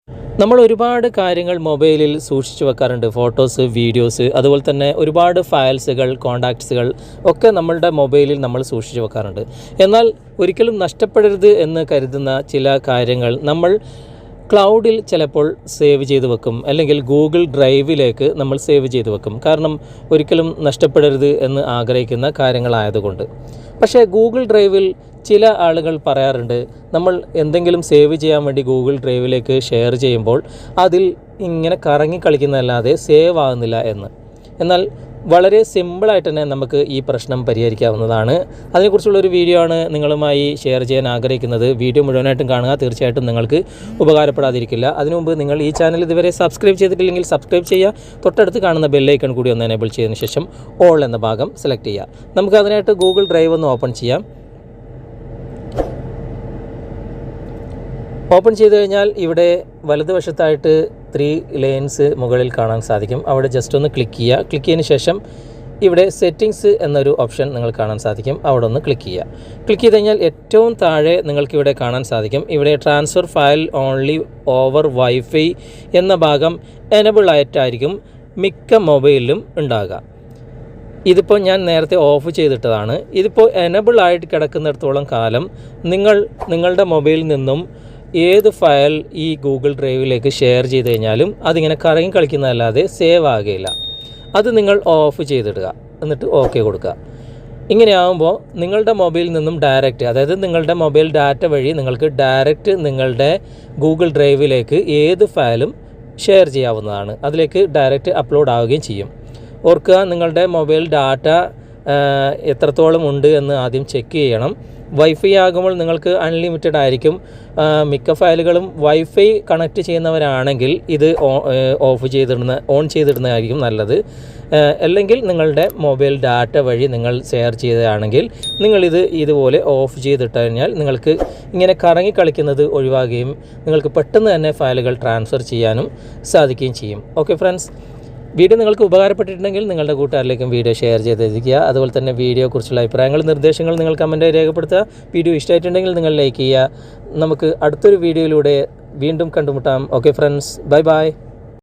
നമ്മൾ ഒരുപാട് കാര്യങ്ങൾ മൊബൈലിൽ സൂക്ഷിച്ചു വെക്കാറുണ്ട്. ഫോട്ടോസ്, വീഡിയോസ്, അതുപോലെ തന്നെ ഒരുപാട് ഫയൽസുകൾ, കോണ്ടാക്ട്സുകൾ ഒക്കെ നമ്മളുടെ മൊബൈലിൽ നമ്മൾ സൂക്ഷിച്ചു വെക്കാറുണ്ട്. എന്നാൽ ഒരിക്കലും നഷ്ടപ്പെടരുത് എന്ന് കരുതുന്ന ചില കാര്യങ്ങൾ നമ്മൾ ക്ലൗഡിൽ ചിലപ്പോൾ സേവ് ചെയ്ത് വെക്കും, അല്ലെങ്കിൽ ഗൂഗിൾ ഡ്രൈവിലേക്ക് നമ്മൾ സേവ് ചെയ്ത് വെക്കും. കാരണം ഒരിക്കലും നഷ്ടപ്പെടരുത് എന്ന് ആഗ്രഹിക്കുന്ന കാര്യങ്ങളായതുകൊണ്ട്. പക്ഷേ ഗൂഗിൾ ഡ്രൈവിൽ ചില ആളുകൾ പറയാറുണ്ട്, നമ്മൾ എന്തെങ്കിലും സേവ് ചെയ്യാൻ വേണ്ടി ഗൂഗിൾ ഡ്രൈവിലേക്ക് ഷെയർ ചെയ്യുമ്പോൾ അതിൽ ഇങ്ങനെ കറങ്ങി കളിക്കുന്നതല്ലാതെ സേവ് ആകുന്നില്ല എന്ന്. എന്നാൽ വളരെ സിമ്പിളായിട്ട് തന്നെ നമുക്ക് ഈ പ്രശ്നം പരിഹരിക്കാവുന്നതാണ്. അതിനെക്കുറിച്ചുള്ളൊരു വീഡിയോ ആണ് നിങ്ങളുമായി ഷെയർ ചെയ്യാൻ ആഗ്രഹിക്കുന്നത്. വീഡിയോ മുഴുവനായിട്ടും കാണുക, തീർച്ചയായിട്ടും നിങ്ങൾക്ക് ഉപകാരപ്പെടാതിരിക്കില്ല. അതിനു മുമ്പ് നിങ്ങൾ ഈ ചാനൽ ഇതുവരെ സബ്സ്ക്രൈബ് ചെയ്തിട്ടില്ലെങ്കിൽ സബ്സ്ക്രൈബ് ചെയ്യുക. തൊട്ടടുത്ത് കാണുന്ന ബെല്ലൈക്കൺ കൂടി ഒന്ന് എനേബിൾ ചെയ്തതിന് ശേഷം ഓൾ എന്ന ഭാഗം സെലക്ട് ചെയ്യുക. നമുക്ക് അതിനായിട്ട് ഗൂഗിൾ ഡ്രൈവ് ഒന്ന് ഓപ്പൺ ചെയ്യാം. ഓപ്പൺ ചെയ്ത് കഴിഞ്ഞാൽ ഇവിടെ വലതുവശത്തായിട്ട് 3 ലൈൻസ് മുകളിൽ കാണാൻ സാധിക്കും. അവിടെ ജസ്റ്റ് ഒന്ന് ക്ലിക്ക് ചെയ്യുക. ക്ലിക്ക് ചെയ്തതിന് ശേഷം ഇവിടെ സെറ്റിങ്സ് എന്നൊരു ഓപ്ഷൻ നിങ്ങൾ കാണാൻ സാധിക്കും. അവിടെ ഒന്ന് ക്ലിക്ക് ചെയ്യുക. ക്ലിക്ക് ചെയ്ത് കഴിഞ്ഞാൽ ഏറ്റവും താഴെ നിങ്ങൾക്കിവിടെ കാണാൻ സാധിക്കും, ഇവിടെ transfer file only over wifi എന്ന ഭാഗം എനബിൾ ആയിട്ടായിരിക്കും മിക്ക മൊബൈലിലും ഉണ്ടാകുക. ഇതിപ്പോൾ ഞാൻ നേരത്തെ ഓഫ് ചെയ്തിട്ടതാണ്. ഇതിപ്പോൾ എനബിൾ ആയിട്ട് കിടക്കുന്നിടത്തോളം കാലം നിങ്ങളുടെ മൊബൈലിൽ നിന്നും ഏത് ഫയൽ ഈ ഗൂഗിൾ ഡ്രൈവിലേക്ക് ഷെയർ ചെയ്ത് കഴിഞ്ഞാലും അതിങ്ങനെ കറങ്ങി കളിക്കുന്നതല്ലാതെ സേവ് ആകുകയില്ല. അത് നിങ്ങൾ ഓഫ് ചെയ്തിടുക, എന്നിട്ട് ഓക്കെ കൊടുക്കുക. ഇങ്ങനെയാകുമ്പോൾ നിങ്ങളുടെ മൊബൈലിൽ നിന്നും ഡയറക്റ്റ്, അതായത് നിങ്ങളുടെ മൊബൈൽ ഡാറ്റ വഴി നിങ്ങൾക്ക് ഡയറക്റ്റ് നിങ്ങളുടെ ഗൂഗിൾ ഡ്രൈവിലേക്ക് ഏത് ഫയലും ഷെയർ ചെയ്യാവുന്നതാണ്. അതിലേക്ക് ഡയറക്റ്റ് അപ്ലോഡ് ആവുകയും ചെയ്യും. ഓർക്കുക, നിങ്ങളുടെ മൊബൈൽ ഡാറ്റ എത്രത്തോളം ഉണ്ട് എന്ന് ആദ്യം ചെക്ക് ചെയ്യണം. വൈഫൈ ആകുമ്പോൾ നിങ്ങൾക്ക് അൺലിമിറ്റഡ് ആയിരിക്കും. മിക്ക ഫയലുകളും വൈഫൈ കണക്ട് ചെയ്യുന്നവരാണെങ്കിൽ ഇത് ഓൺ ചെയ്തിടുന്നതായിരിക്കും നല്ലത്. അല്ലെങ്കിൽ നിങ്ങളുടെ മൊബൈൽ ഡാറ്റ വഴി നിങ്ങൾ ഷെയർ ചെയ്തതാണെങ്കിൽ നിങ്ങളിത് ഇതുപോലെ ഓഫ് ചെയ്തിട്ട് കഴിഞ്ഞാൽ നിങ്ങൾക്ക് ഇങ്ങനെ കറങ്ങി കളിക്കുന്നത് ഒഴിവാകുകയും നിങ്ങൾക്ക് പെട്ടെന്ന് തന്നെ ഫയലുകൾ ട്രാൻസ്ഫർ ചെയ്യാനും സാധിക്കുകയും ചെയ്യും. ഓക്കെ ഫ്രണ്ട്സ്, വീഡിയോ നിങ്ങൾക്ക് ഉപകാരപ്പെട്ടിട്ടുണ്ടെങ്കിൽ നിങ്ങളുടെ കൂട്ടുകാരിലേക്കും വീഡിയോ ഷെയർ ചെയ്തിരിക്കുക. അതുപോലെ തന്നെ വീഡിയോയെക്കുറിച്ചുള്ള അഭിപ്രായങ്ങളും നിർദ്ദേശങ്ങളും നിങ്ങൾ കമൻറ്റായി രേഖപ്പെടുത്തുക. വീഡിയോ ഇഷ്ടമായിട്ടുണ്ടെങ്കിൽ നിങ്ങൾ ലൈക്ക് ചെയ്യുക. നമുക്ക് അടുത്തൊരു വീഡിയോയിലൂടെ വീണ്ടും കണ്ടുമുട്ടാം. Okay friends, bye bye.